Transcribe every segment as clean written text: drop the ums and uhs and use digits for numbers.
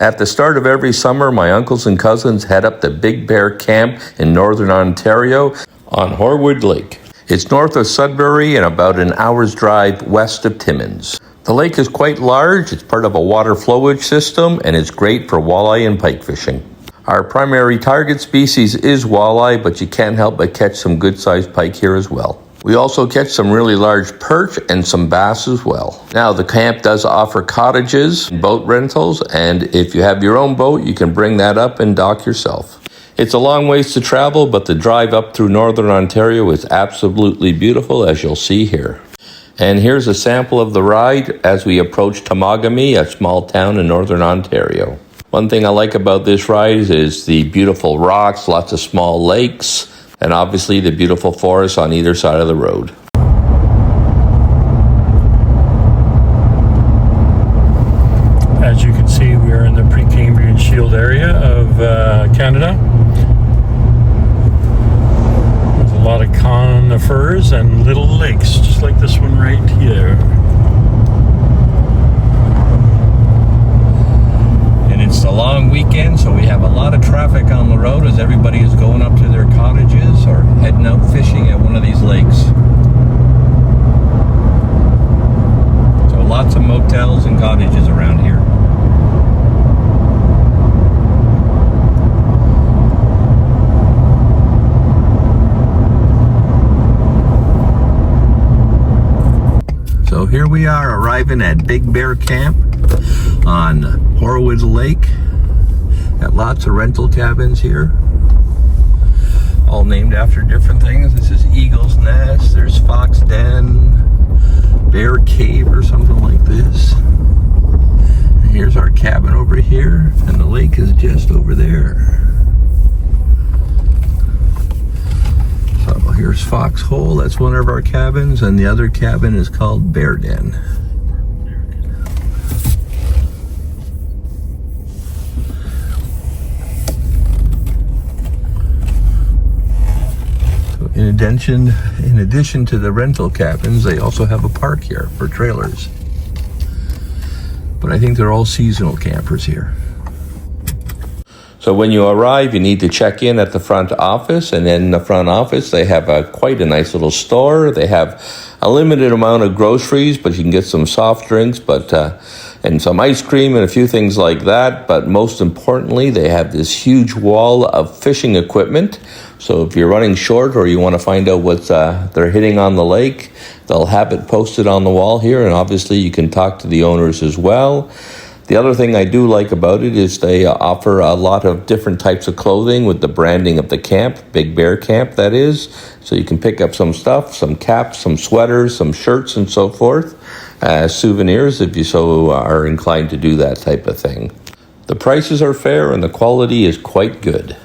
At the start of every summer, my uncles and cousins head up to Big Bear Camp in Northern Ontario on Horwood Lake. It's north of Sudbury and about an hour's drive west of Timmins. The lake is quite large, it's part of a water flowage system, and it's great for walleye and pike fishing. Our primary target species is walleye, but you can't help but catch some good-sized pike here as well. We also catch some really large perch and some bass as well. Now, the camp does offer cottages, boat rentals, and if you have your own boat, you can bring that up and dock yourself. It's a long ways to travel, but the drive up through Northern Ontario is absolutely beautiful, as you'll see here. And here's a sample of the ride as we approach Temagami, a small town in Northern Ontario. One thing I like about this ride is the beautiful rocks, lots of small lakes, and obviously the beautiful forest on either side of the road. As you can see, we are in the Precambrian Shield area of Canada. There's a lot of conifers and little lakes, just like this one right here. It's a long weekend, so we have a lot of traffic on the road as everybody is going up to their cottages or heading out fishing at one of these lakes. So lots of motels and cottages around here. So here we are arriving at Big Bear Camp on Horwood Lake. Got lots of rental cabins here, all named after different things. This is Eagle's Nest, there's Fox Den, Bear Cave or something like this. And here's our cabin over here, and the lake is just over there. So here's Fox Hole, that's one of our cabins, and the other cabin is called Bear Den. In addition to the rental cabins, they also have a park here for trailers. But I think they're all seasonal campers here. So when you arrive, you need to check in at the front office, and in the front office they have quite a nice little store. They have a limited amount of groceries, but you can get some soft drinks, and some ice cream and a few things like that. But most importantly, they have this huge wall of fishing equipment. So if you're running short or you want to find out what they're hitting on the lake, they'll have it posted on the wall here, and obviously you can talk to the owners as well. The other thing I do like about it is they offer a lot of different types of clothing with the branding of the camp, Big Bear Camp that is. So you can pick up some stuff, some caps, some sweaters, some shirts and so forth, as souvenirs if you so are inclined to do that type of thing. The prices are fair and the quality is quite good.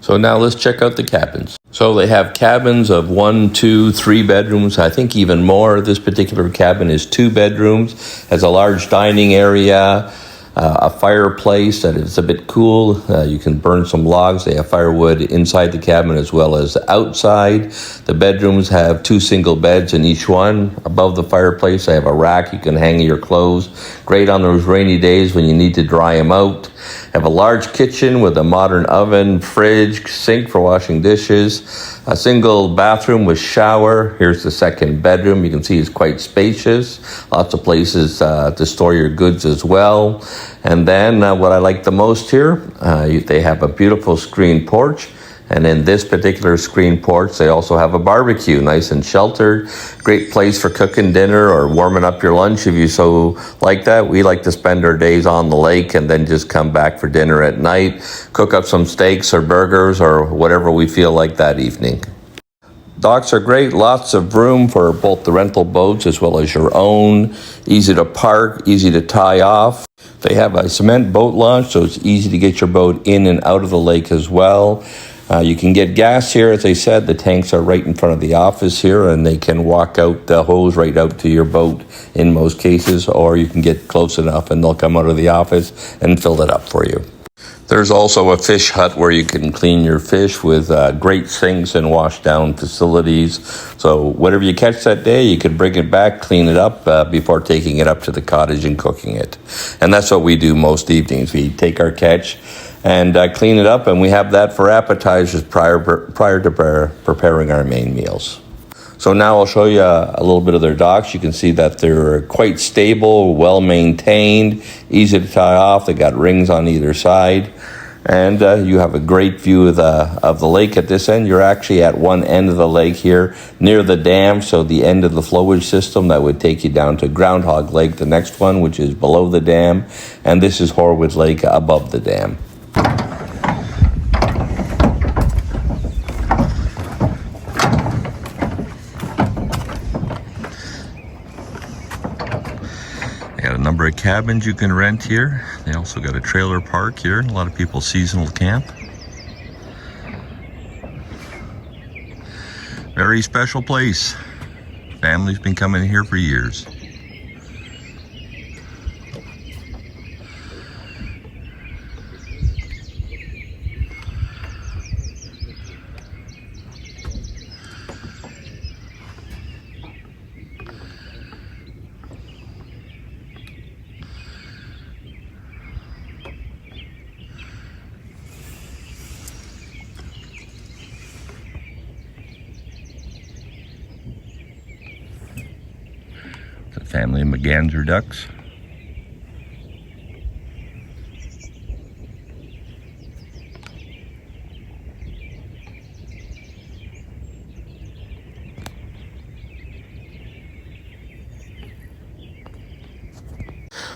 So now let's check out the cabins. So they have cabins of 1, 2, 3 bedrooms, I think even more. This particular cabin is 2 bedrooms, has a large dining area, a fireplace that is a bit cool. You can burn some logs. They have firewood inside the cabin as well as outside. The bedrooms have 2 single beds in each one. Above the fireplace, they have a rack you can hang your clothes. Great on those rainy days when you need to dry them out. Have a large kitchen with a modern oven, fridge, sink for washing dishes, a single bathroom with shower. Here's the second bedroom. You can see it's quite spacious. Lots of places to store your goods as well. And then what I like the most here, they have a beautiful screen porch. And in this particular screen porch, they also have a barbecue, nice and sheltered. Great place for cooking dinner or warming up your lunch if you so like that. We like to spend our days on the lake and then just come back for dinner at night, cook up some steaks or burgers or whatever we feel like that evening. Docks are great, lots of room for both the rental boats as well as your own. Easy to park, easy to tie off. They have a cement boat launch, so it's easy to get your boat in and out of the lake as well. You can get gas here, as I said. The tanks are right in front of the office here, and they can walk out the hose right out to your boat in most cases, or you can get close enough and they'll come out of the office and fill it up for you. There's also a fish hut where you can clean your fish with great sinks and wash down facilities. So whatever you catch that day, you can bring it back, clean it up before taking it up to the cottage and cooking it. And that's what we do most evenings. We take our catch and clean it up, and we have that for appetizers prior to preparing our main meals. So now I'll show you a little bit of their docks. You can see that they're quite stable, well maintained, easy to tie off. They got rings on either side, and you have a great view of the lake at this end. You're actually at one end of the lake here near the dam, so the end of the flowage system that would take you down to Groundhog Lake, the next one, which is below the dam, and this is Horwood Lake above the dam. Got a number of cabins you can rent here. They also got a trailer park here. A lot of people seasonal camp. Very special place. Family's been coming here for years. The family of McGanzer ducks.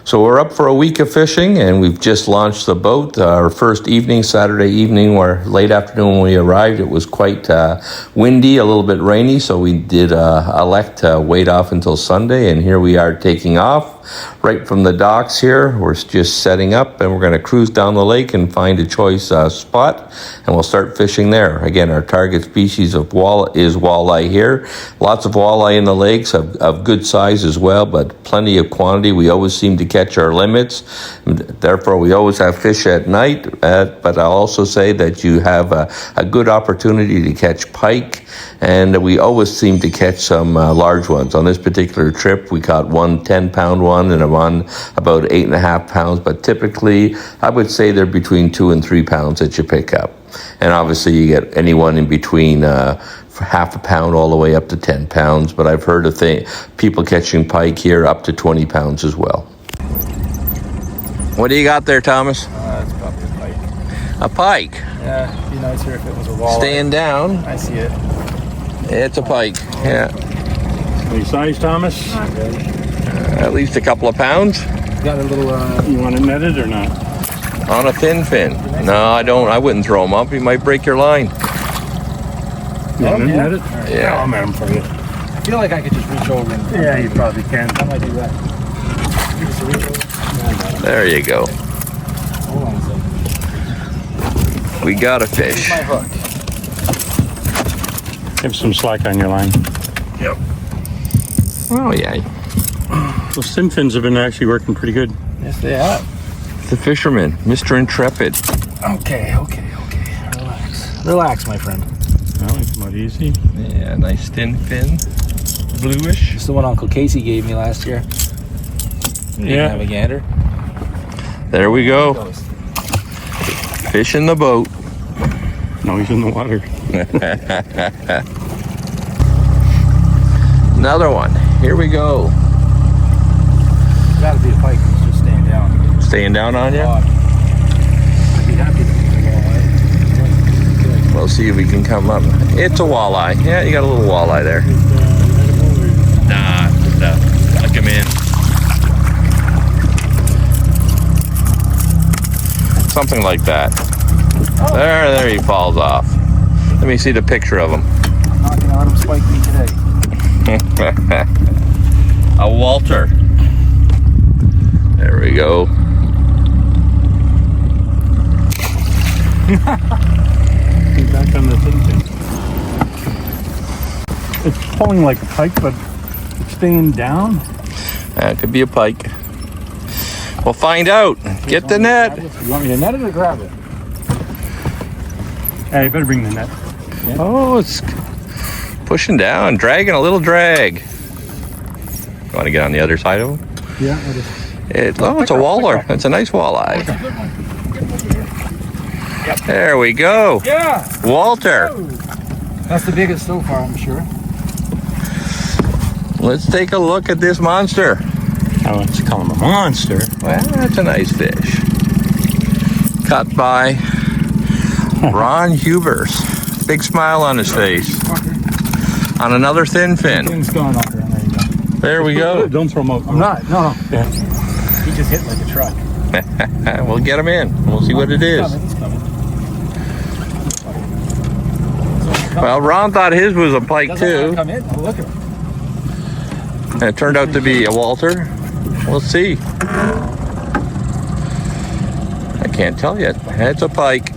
So we're up for a week of fishing, and we've just launched the boat. Our first evening, Saturday evening, or late afternoon when we arrived, it was quite windy, a little bit rainy, so we did elect to wait off until Sunday, and here we are taking off right from the docks here. We're just setting up, and we're going to cruise down the lake and find a choice spot, and we'll start fishing there. Again, our target species of is walleye here. Lots of walleye in the lakes of good size as well, but plenty of quantity. We always seem to catch our limits. Therefore, we always have fish at night, but I'll also say that you have a good opportunity to catch pike, and we always seem to catch some large ones. On this particular trip, we caught one 10-pound one and one about 8.5 pounds, but typically I would say they're between 2 and 3 pounds that you pick up. And obviously you get anyone in between half a pound all the way up to 10 pounds, but I've heard of people catching pike here up to 20 pounds as well. What do you got there, Thomas? It's probably a pike. A pike? Yeah, it'd be nicer if it was a walleye. Staying down. I see it. It's a pike, yeah. Any size, Thomas? Not really. At least a couple of pounds. Got a little, You want it netted or not? On a thin fin. No, I don't. I wouldn't throw them up. You might break your line. You want it yeah. netted? Yeah. I'll net them for you. I feel like I could just reach over and... Yeah, you probably can. I might do that. Just reach over. There you go. Hold on a second. We got a Here's fish. my hook. Have some slack on your line. Yep. Oh, yeah. Those thin fins have been actually working pretty good. Yes, they have. The fisherman, Mr. Intrepid. Okay. Relax, my friend. Well, it's not easy. Yeah, nice thin fin. Bluish. It's the one Uncle Casey gave me last year. Yeah. Have a gander. There we go. Goes. Fish in the boat. No, he's in the water. Another one. Here we go. Gotta be a pike. It's just staying down. Staying down on you? I'd be happy to be a walleye. We'll see if we can come up. It's a walleye. Yeah, you got a little walleye there. Nah, plug him in. Something like that. Oh. There he falls off. Let me see the picture of him. Knocking on him, spike me today. A Walter. There we go. Back on the thin fin. It's pulling like a pike, but it's staying down. It could be a pike. We'll find out. Get the net. You want me to net it or grab it? Hey, you better bring the net. Oh, it's pushing down, dragging a little drag. You want to get on the other side of him? Yeah. It's a waller. It's a nice walleye. There we go. Yeah. Walter. That's the biggest so far, I'm sure. Let's take a look at this monster. I want to call him a monster. Well, that's a nice fish. Caught by Ron Hubers. Big smile on his face. On another thin fin. Thing's going off there. There you go. There we go. Don't throw him out. I'm not. No. Yeah. He just hit like a truck. We'll get him in. We'll see what it is. He's coming. Well, Ron thought his was a pike too. Come in. Oh, look at him. And it turned out to be a Walter. We'll see. I can't tell yet. It's a pike.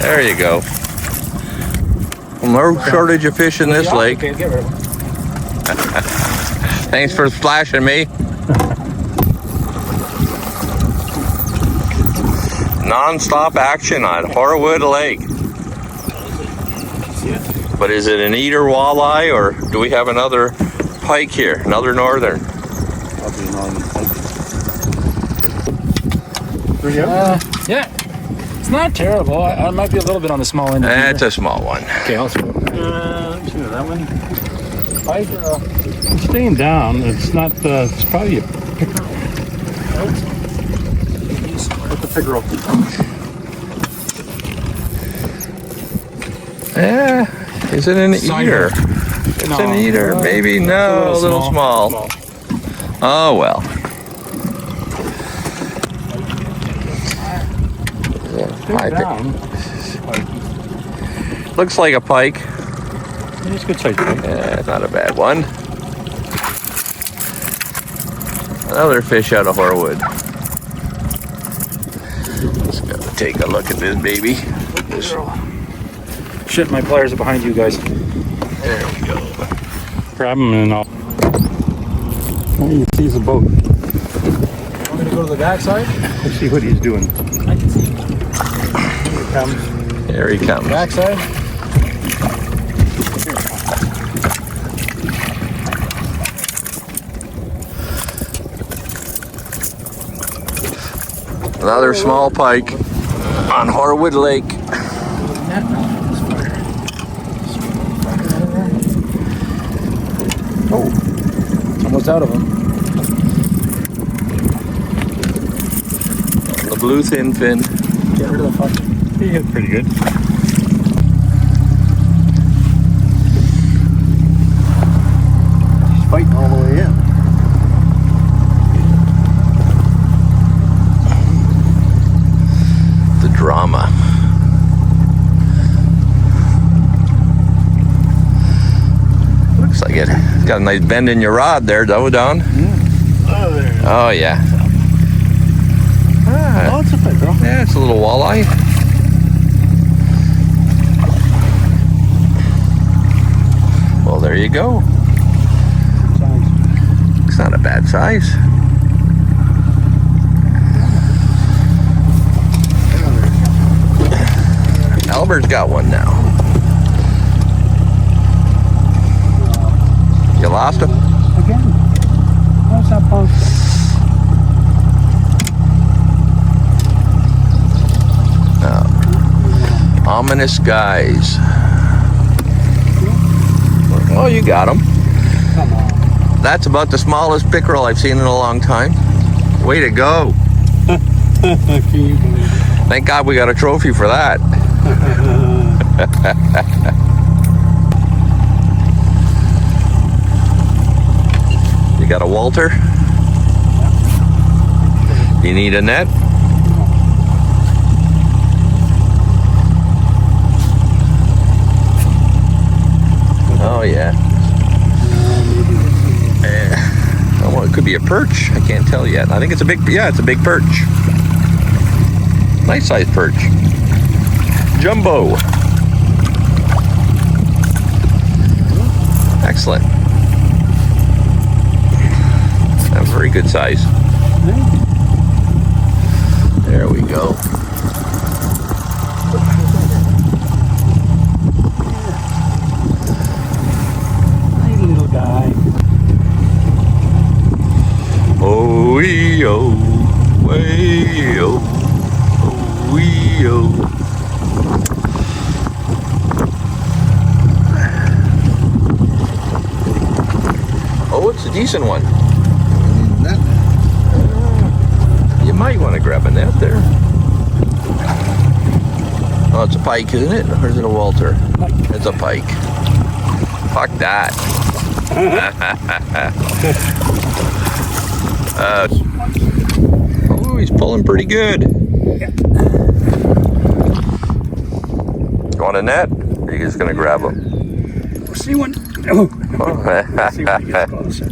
There you go. No shortage of fish in this lake. Okay, get rid of him. Thanks for splashing me. Non-stop action on Horwood Lake. But is it an eater walleye or do we have another pike here? Another northern? Yeah. It's not terrible. I might be a little bit on the small end. That's a small one. Okay, I'll see. Let me see that one. Pike or It's staying down. It's not. It's probably a pickerel. with the pickerel. Yeah. Is it an eater? It's No. an eater. Maybe. No, a little small. Oh, well. I Down. think, looks like a pike. It's a good size pike. Yeah, not a bad one. Another fish out of Horwood. Let's go take a look at this baby. This, Shit, my pliers are behind you guys. there we go. Grab him and I'll. Oh, you see the boat. Want me to go to the backside? Let's see what he's doing. I can see. Here he comes. There he comes. Backside? Another small pike on Horwood Lake. Oh, almost out of them. The blue thin fin. Get rid of the fuck. He hit pretty good. He's fighting all the way in. The drama. Looks like it. It's got a nice bend in your rod there, though, Don. Oh, there. Oh, yeah. Ah, Oh, it's a pickerel. yeah, it's a little walleye. Well, there you go. It's not a bad size. Albert's got one now. You lost him? Again? What's that post? Ominous skies. Oh, you got him. Come on. That's about the smallest pickerel I've seen in a long time. Way to go. Can you believe it? Thank God we got a trophy for that. You got a Walter? You need a net? Oh, yeah. Oh, well, it could be a perch. I can't tell yet. I think it's a big, yeah, it's a big perch. Nice sized perch. Jumbo. Excellent. A very good size. There we go. Hey, little guy. Oh, wee, oh, way, oh, oh, wee, oh. Oh, it's a decent one. You might want to grab a net there. Oh, it's a pike, isn't it? Or is it a Walter? It's a pike. Fuck that. Oh, he's pulling pretty good. You want a net? Or are you just going to grab him? See one. Oh. See when he gets closer.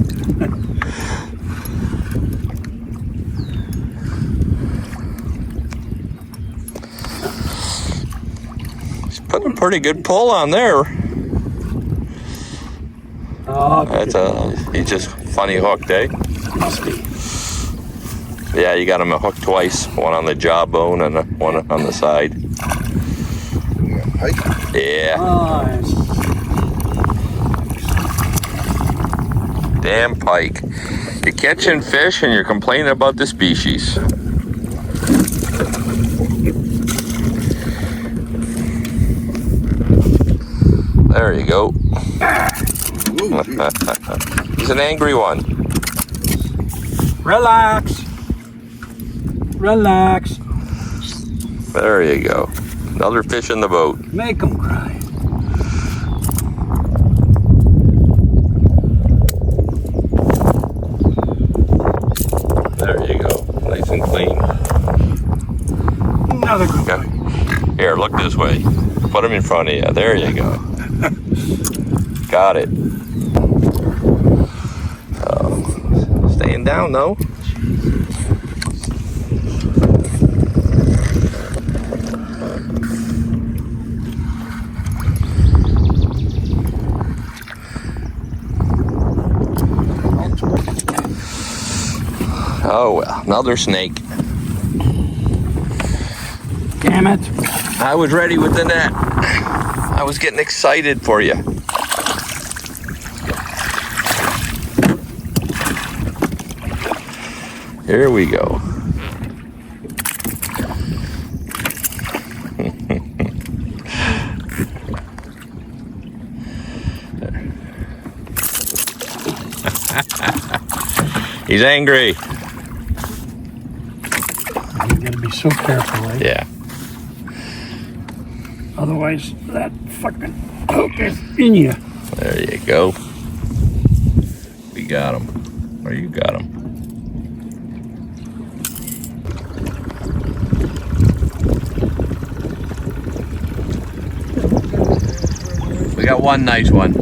He's putting a pretty good pull on there. Oh, He's just funny hooked, eh? must be. Yeah, you got him hooked twice. One on the jawbone and one on the side. Yeah. Nice. Damn pike. You're catching fish and you're complaining about the species. There you go. He's an angry one. Relax. Relax. There you go. Another fish in the boat. Make him cry. There you go. Nice and clean. Another good Okay. one. Here, look this way. Put him in front of you. There you go. Got it. Staying down though. Oh well, another snake. Damn it. I was ready with the net. I was getting excited for you. Here we go. He's angry. You gotta be so careful, eh? Yeah. Otherwise, that fucking hook is in you. There you go. We got him. Or you got him. We got one nice one.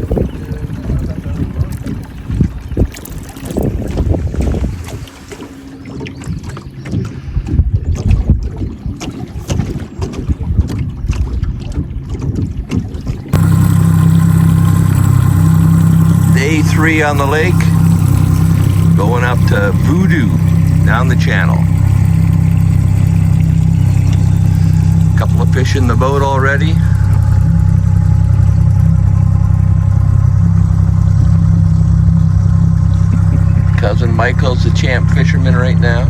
Day 3 on the lake, going up to Voodoo down the channel. Couple of fish in the boat already. Cousin Michael's the champ fisherman right now.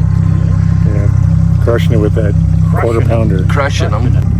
Yeah, crushing it with that quarter pounder. Crushing them.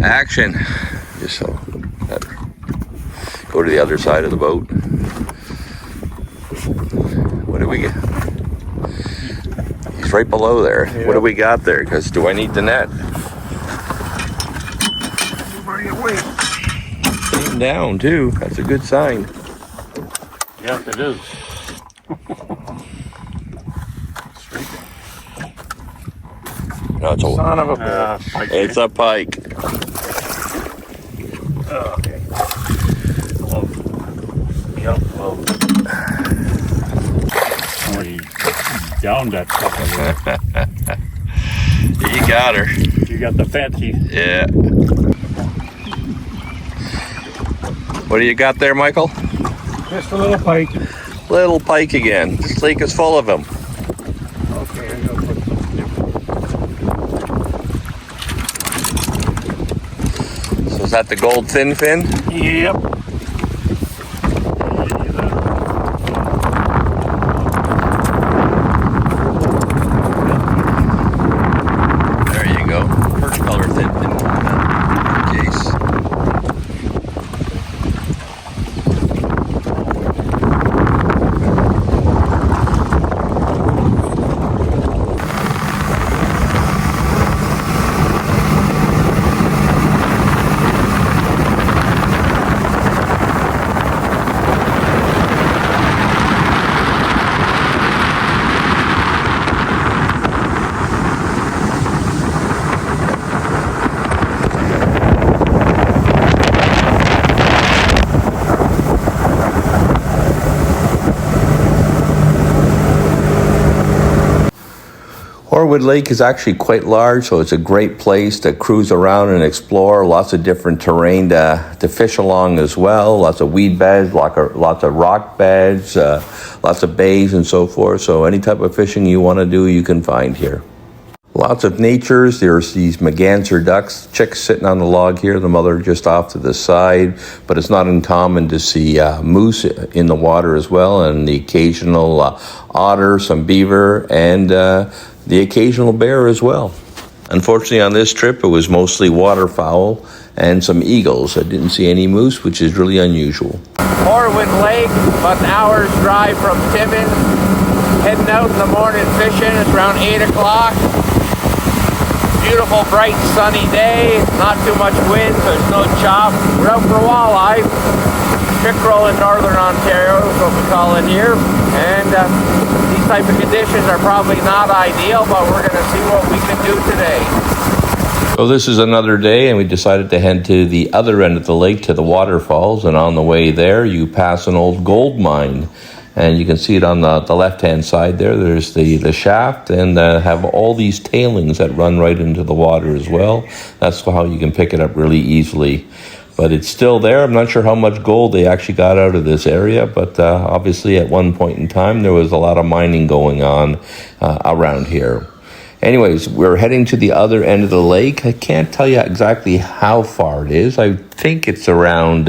Action. Just so go to the other side of the boat. What do we get? He's right below there. Yeah. What do we got there? Because do I need the net? Came down too. That's a good sign. Yeah, it is. Straight No, it's a Son of a bitch. Pike. It's a pike. Oh, okay. Yep. Well, We downed that sucker. You got her. You got the fancy. Yeah. What do you got there, Michael? just a little pike. Little pike again. This lake is full of them. Okay, I'm gonna put So is that the gold thin fin? Yep. There you go. Perch color thin fin. Case. Horwood Lake is actually quite large, so it's a great place to cruise around and explore. Lots of different terrain to fish along as well. Lots of weed beds, lots of rock beds, lots of bays and so forth. So any type of fishing you want to do, you can find here. Lots of natures. There's these merganser ducks, chicks sitting on the log here, the mother just off to the side. But it's not uncommon to see moose in the water as well, and the occasional otter, some beaver, and the occasional bear as well. Unfortunately, on this trip, it was mostly waterfowl and some eagles. I didn't see any moose, which is really unusual. Horwood Lake, about an hour's drive from Timmins. Heading out in the morning fishing. It's around 8 o'clock. Beautiful, bright, sunny day. Not too much wind, so there's no chop. We're out for walleye. Pickerel in northern Ontario is what we call it here. And these type of conditions are probably not ideal, but we're going to see what we can do today. So this is another day, and we decided to head to the other end of the lake, to the waterfalls. And on the way there, you pass an old gold mine. And you can see it on the left-hand side there. There's the shaft, and have all these tailings that run right into the water as well. That's how you can pick it up really easily. But it's still there. I'm not sure how much gold they actually got out of this area, but obviously at one point in time, there was a lot of mining going on around here. Anyways, we're heading to the other end of the lake. I can't tell you exactly how far it is. I think it's around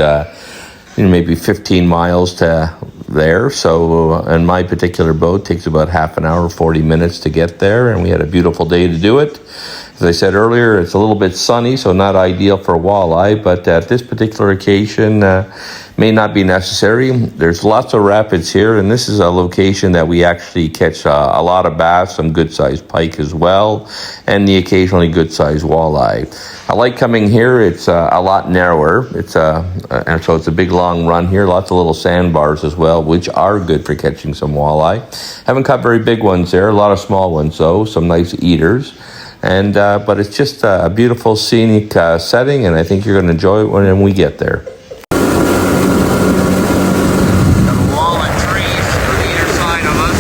maybe 15 miles to there. So, and my particular boat takes about half an hour, 40 minutes to get there, and we had a beautiful day to do it. As I said earlier, it's a little bit sunny, so not ideal for walleye, but at this particular occasion, may not be necessary. There's lots of rapids here, and this is a location that we actually catch a lot of bass, some good-sized pike as well, and the occasionally good-sized walleye. I like coming here. It's a lot narrower. And so it's a big, long run here. Lots of little sandbars as well, which are good for catching some walleye. Haven't caught very big ones there. A lot of small ones, though. Some nice eaters. And but it's just a beautiful scenic setting, and I think you're going to enjoy it when we get there. Got a wall of trees on either side of us.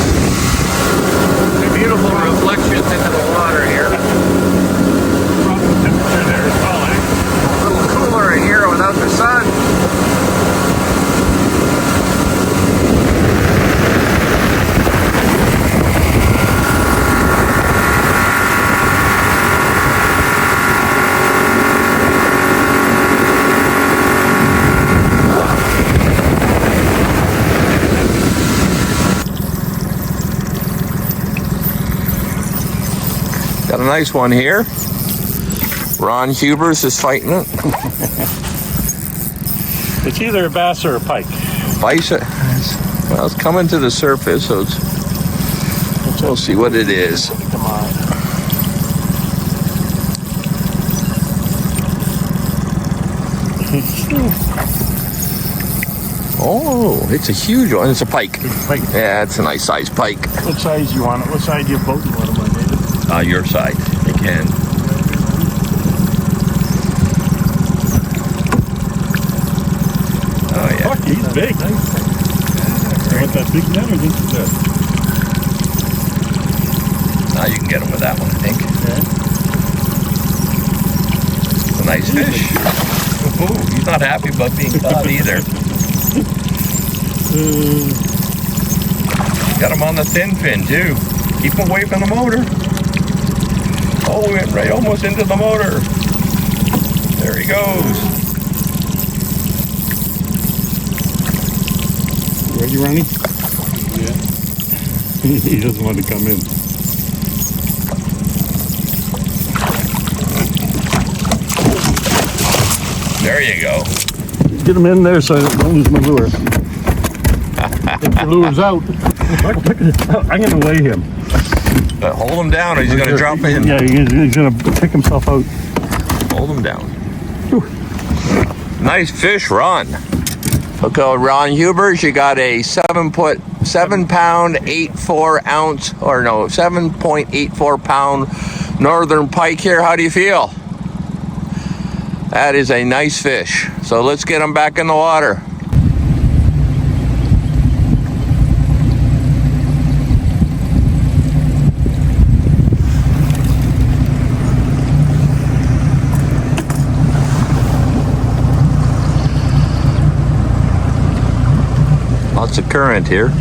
They're beautiful reflections into the water here. Temperature there as well, eh? A little cooler in here without the sun. Got a nice one here. Ron Hubers is fighting it. It's either a bass or a pike. Bison. Well, it's coming to the surface, so we'll see what it is. Come on. Oh, it's a huge one. It's a pike. Pike. Yeah, it's a nice sized pike. What size you want it? What size of your boat you want it on, David? Your side. You can. big. Nice. You want that big net or just that? Now you can get them with that one, I think. It's a nice fish. Ooh, he's not happy about being caught either. Got him on the thin fin too. Keep him away from the motor. Oh, we went right almost into the motor. There he goes. Ready, Ronnie? Yeah. He doesn't want to come in. There you go. Get him in there so I don't lose my lure. If the lure's out, I'm going to weigh him. But hold him down or he's going to drop in. Yeah, he's going to pick himself out. Hold him down. Nice fish, Ron. Okay, Ron Hubers, you got a 7 pound, 84 ounce, or no, 7.84 pound northern pike here. How do you feel? That is a nice fish. So let's get him back in the water. Lots of current here.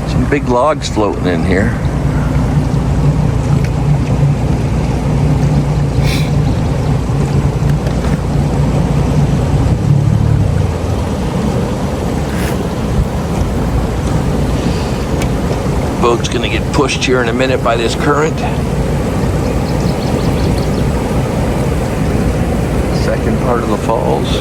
Some big logs floating in here. Boat's gonna get pushed here in a minute by this current. Second part of the falls.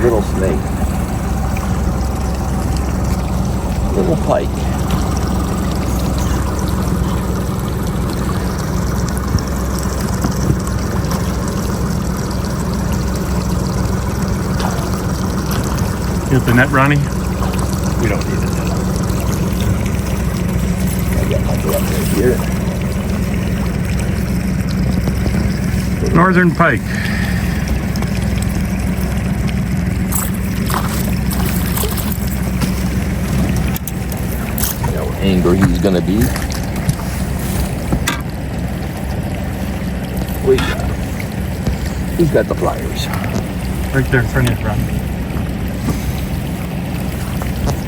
Little snake. Little pike. You got the net, Ronnie? We don't need it. I got my glove right here. Northern pike. Angry he's gonna be. We got him. He's got the pliers. Right there in front of you, Ron.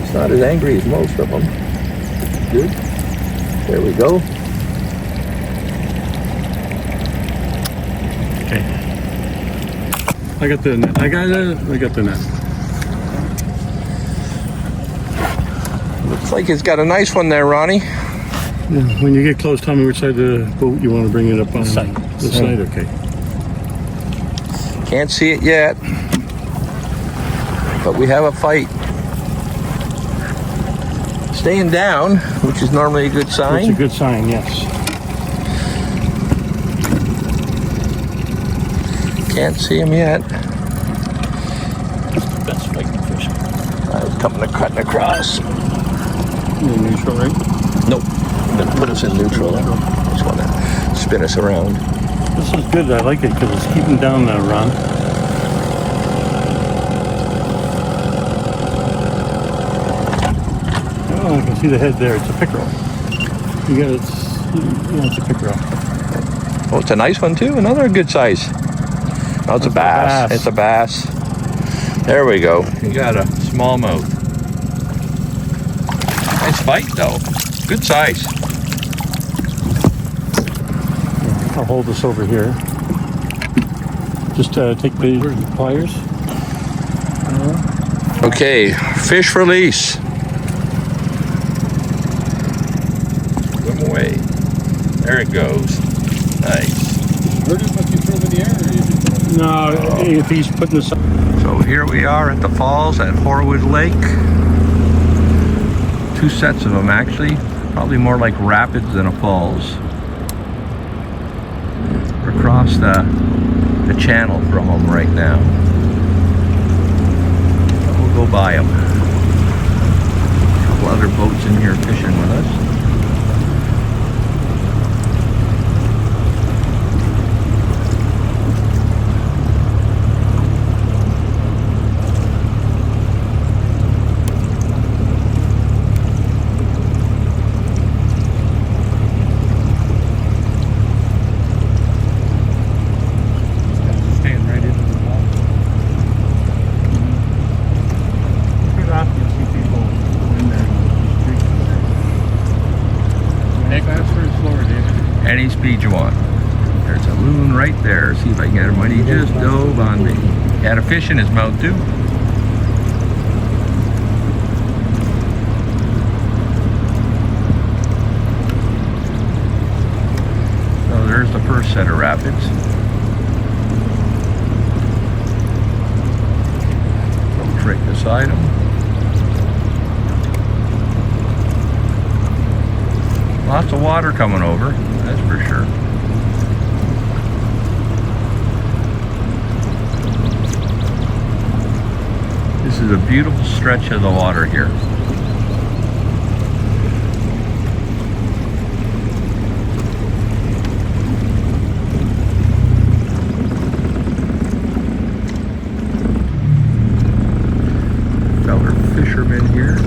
It's not as angry as most of them. Good. There we go. Okay. I got the net. I got the net. Looks like it's got a nice one there, Ronnie. Yeah, when you get close, tell me which side of the boat you want to bring it up on. The side. The side, okay. Can't see it yet, but we have a fight. Staying down, which is normally a good sign. It's a good sign, yes. Can't see him yet. Best fighting fish. I was cutting across. In neutral, right? Nope. I'm gonna put us in neutral. Just want to spin us around. This is good. I like it because it's keeping down the run. see the head there? It's a pickerel. You got it's a pickerel. Oh, it's a nice one too. Another good size. Oh, it's a bass. It's a bass. There we go. You got a smallmouth. Nice bite though. Good size. I'll hold this over here. Just take the pliers. Okay, fish release. Swim away. There it goes. Nice. No, if he's putting this up. So here we are at the falls at Horwood Lake. Two sets of them actually. Probably more like rapids than a falls. We're across the channel from them right now. We'll go by them. A couple other boats in here fishing with us. Any speed you want. There's a loon right there. See if I can get him when he just dove on me. He had a fish in his mouth too. So there's the first set of rapids. Goes right beside him. Lots of water coming over, that's for sure. This is a beautiful stretch of the water here. Fellow fishermen here.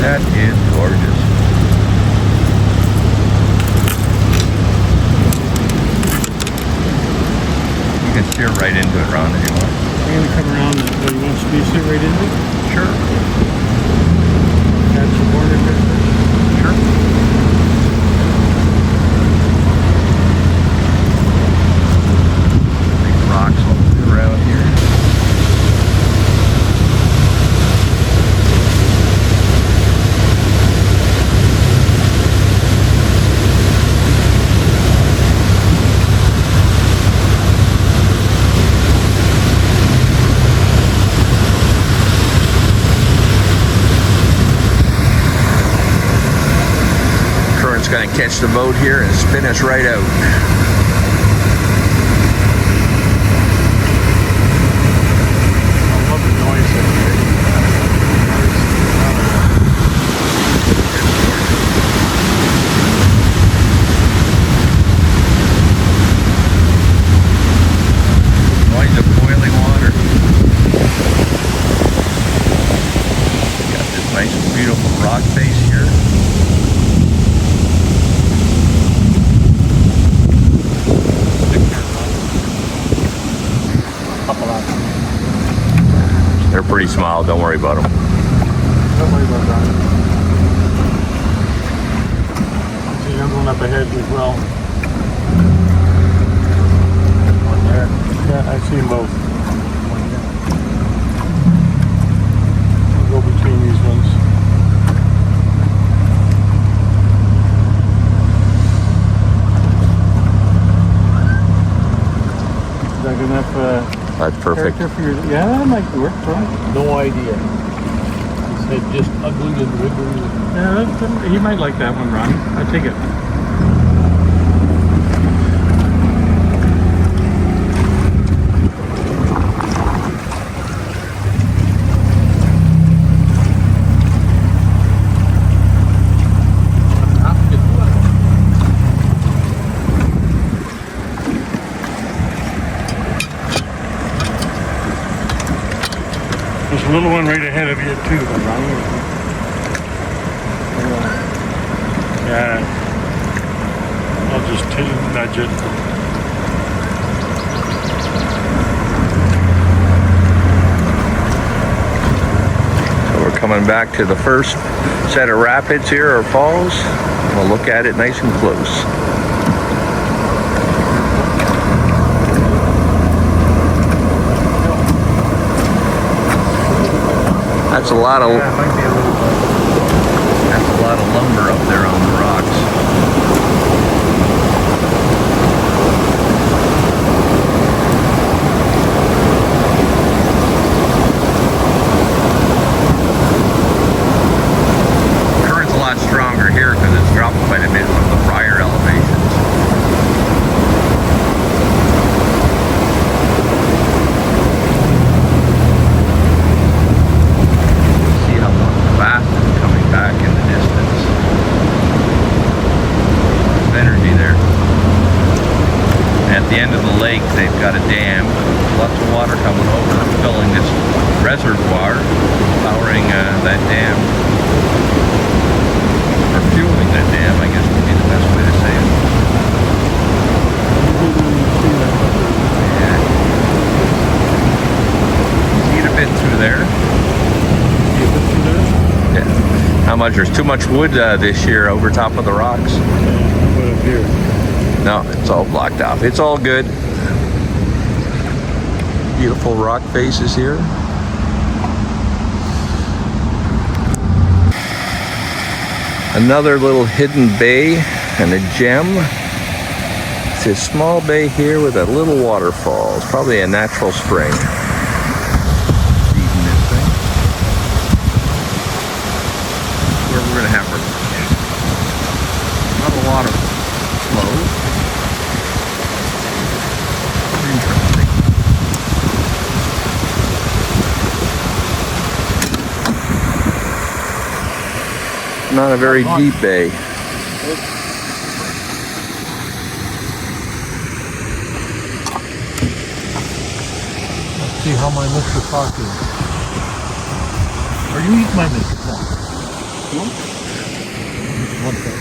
That is gorgeous. You can steer right into it, Ron, if you want. I'm going to come around and you want to sit right into it? Sure. Catch the border fish. Sure. Big rocks all around here. Going to catch the boat here and spin us right out. I love the noise of Noise of boiling water. Got this nice beautiful rock face here. They're pretty small, don't worry about them. Don't worry about that. There's another one up ahead as well. One there. Yeah, I see them both. One there. I'll go between these ones. Is that good enough That's perfect. character for your... Yeah, that might work, right? No idea. said just ugly and wiggly. Yeah, he might like that one, Ronnie. I take it. There's a little one right ahead of you too, Ronnie. Yeah. I'll just nudge it. So we're coming back to the first set of rapids here, or falls. We'll look at it nice and close. That's a lot of lumber up there on the rocks. Current's a lot stronger here because it's dropped quite a bit from the prior elevations. See how fast it's coming back in the distance. There's energy there. At the end of the lake, they've got a dam with lots of water coming over, filling this reservoir, powering that dam, or fueling that dam, I guess would be the best way to say it. Yeah. Eat a bit through there. Yeah. How much? There's too much wood this year over top of the rocks. Put it here. No, it's all blocked off. It's all good. Beautiful rock faces here. Another little hidden bay and a gem. It's a small bay here with a little waterfall. It's probably a natural spring. Feeding this thing. Where we're gonna have our fish. Not a lot of flow. Interesting. Not a very deep bay. Let's see how my Mr. Cock is. Are you eating my Mr. Cock? No? One second.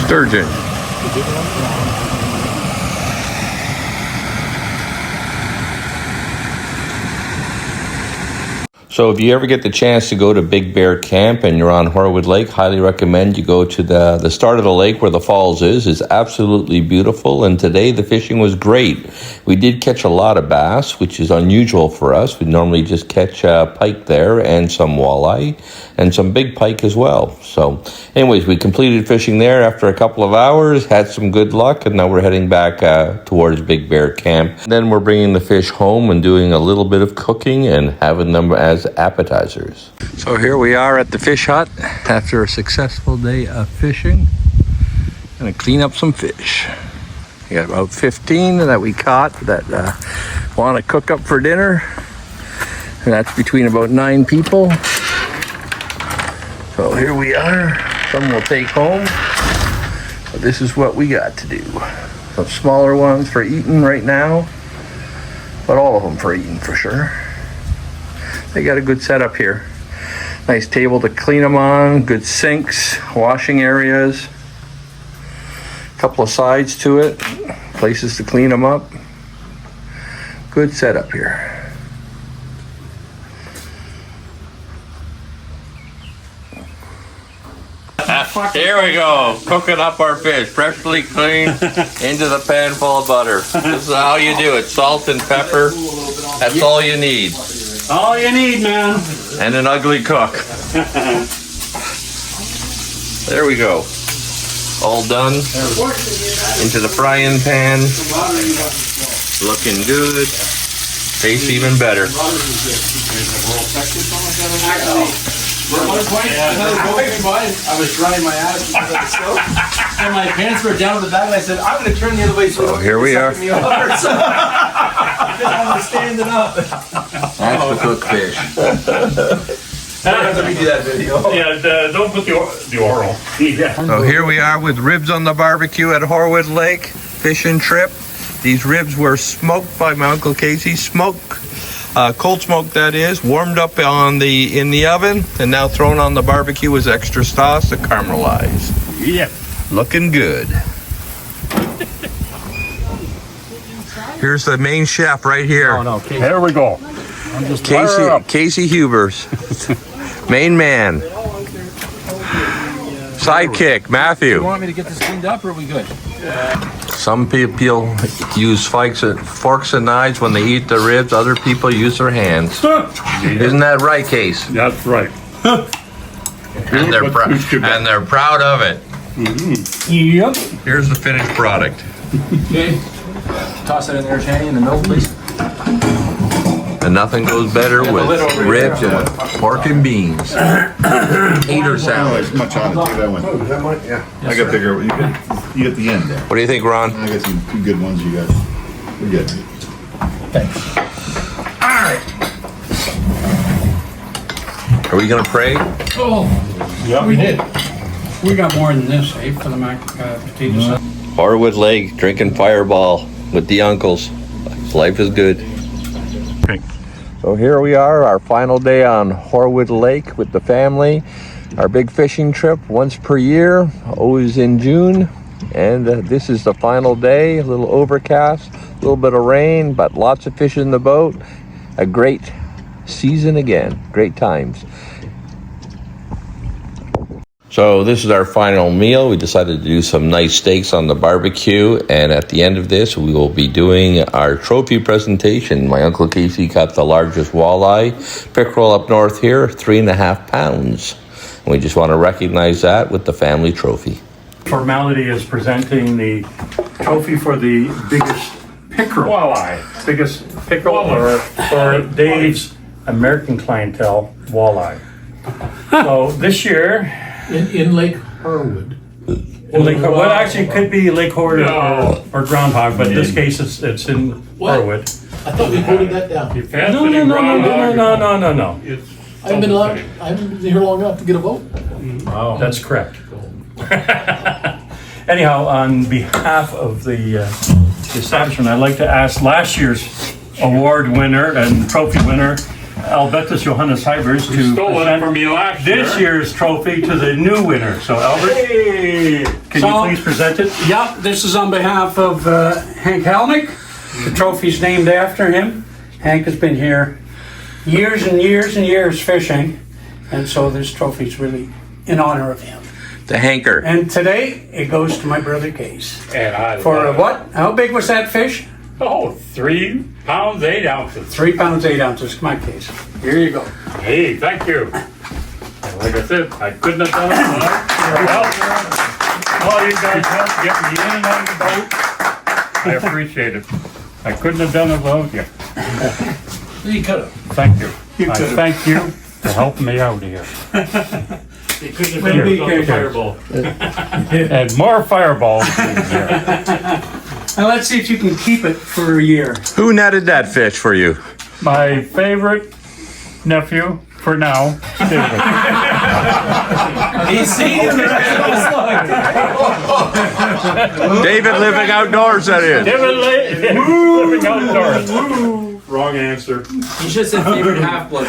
Sturgeon. So if you ever get the chance to go to Big Bear Camp and you're on Horwood Lake, highly recommend you go to the start of the lake where the falls is. It's absolutely beautiful, and today the fishing was great. We did catch a lot of bass, which is unusual for us. We normally just catch pike there and some walleye and some big pike as well. So anyways, we completed fishing there after a couple of hours, had some good luck, and now we're heading back towards Big Bear Camp. Then we're bringing the fish home and doing a little bit of cooking and having them as appetizers. So here we are at the fish hut after a successful day of fishing. Gonna clean up some fish. We got about 15 that we caught that want to cook up for dinner, and that's between about 9 people. So here we are. Some we'll take home, but this is what we got to do. Some smaller ones for eating right now, but all of them for eating for sure. They got a good setup here. Nice table to clean them on, good sinks, washing areas, a couple of sides to it, places to clean them up. Good setup here. Here we go, cooking up our fish, freshly cleaned, into the pan full of butter. This is how you do it, salt and pepper, that's all you need. All you need, man. And an ugly cook. There we go. All done. Into the frying pan. Looking good. Tastes even better. I was drying my ass on the stove, and my pants were down to the back, and I said, I'm going to turn the other way so here we are. me over. I'm standing up. That's the cooked fish. I have to redo that video. Yeah, don't put the oral. Yeah. So here we are with ribs on the barbecue at Horwood Lake fishing trip. These ribs were smoked by my Uncle Casey. Cold smoke that is, warmed up in the oven, and now thrown on the barbecue with extra sauce to caramelize. Yeah. Looking good. Here's the main chef right here. Oh, no, Casey. There we go. Casey Hubers. Main man. Sidekick, Matthew. You want me to get this cleaned up, or are we good? Some people use forks and knives when they eat the ribs. Other people use their hands. Isn't that right, Case? That's right. And they're proud of it. Yep. Here's the finished product. Okay. Toss it in there, Shani, in the middle, please. And nothing goes better with ribs and pork and beans. Tater salad. There's much on it. Take that one. I got bigger. You get the end there. What do you think, Ron? I got some two good ones. You got. We're good. Thanks. Are we gonna pray? Oh, Yeah, we did. We got more than this, eh, for the potatoes. Horwood Lake, drinking Fireball with the uncles. Life is good. So here we are, our final day on Horwood Lake with the family. Our big fishing trip once per year, always in June. And this is the final day, a little overcast, a little bit of rain, but lots of fish in the boat. A great season again, great times. So this is our final meal. We decided to do some nice steaks on the barbecue, and at the end of this, we will be doing our trophy presentation. My Uncle Casey caught the largest walleye pickerel up north here, 3.5 pounds. And we just want to recognize that with the family trophy. Formality is presenting the trophy for the biggest pickerel. Walleye. Biggest pickerel for Dave's American clientele walleye. So this year, In Lake Horwood. well, actually, it could be Lake Horwood or Groundhog, but in this case, it's in What? Horwood. I thought we voted that down. No. I haven't been here long enough to get a vote. That's correct. Anyhow, on behalf of the establishment, I'd like to ask last year's award winner and trophy winner, Albertus Johannes Hybers, to present from me last this year's trophy to the new winner. So, Albert, can you please present it? Yep, this is on behalf of Hank Helmick. The trophy's named after him. Hank has been here years and years and years fishing, and so this trophy's really in honor of him. The hanker. And today, it goes to my brother Case. And I For what? How big was that fish? 3 pounds 8 ounces. 3 pounds 8 ounces. Come on, Case. Here you go. Hey, thank you. And like I said, I couldn't have done it without your help. All you guys helped get me in and out of the boat. I appreciate it. I couldn't have done it without you. You could have. Thank you. I thank you for helping me out here. You couldn't have been Here. Fireball. And more fireballs. Now let's see if you can keep it for a year. Who netted that fish for you? My favorite nephew for now, David. He's seen David living outdoors, that is. David living outdoors. Wrong answer. You should have said favorite half-blood.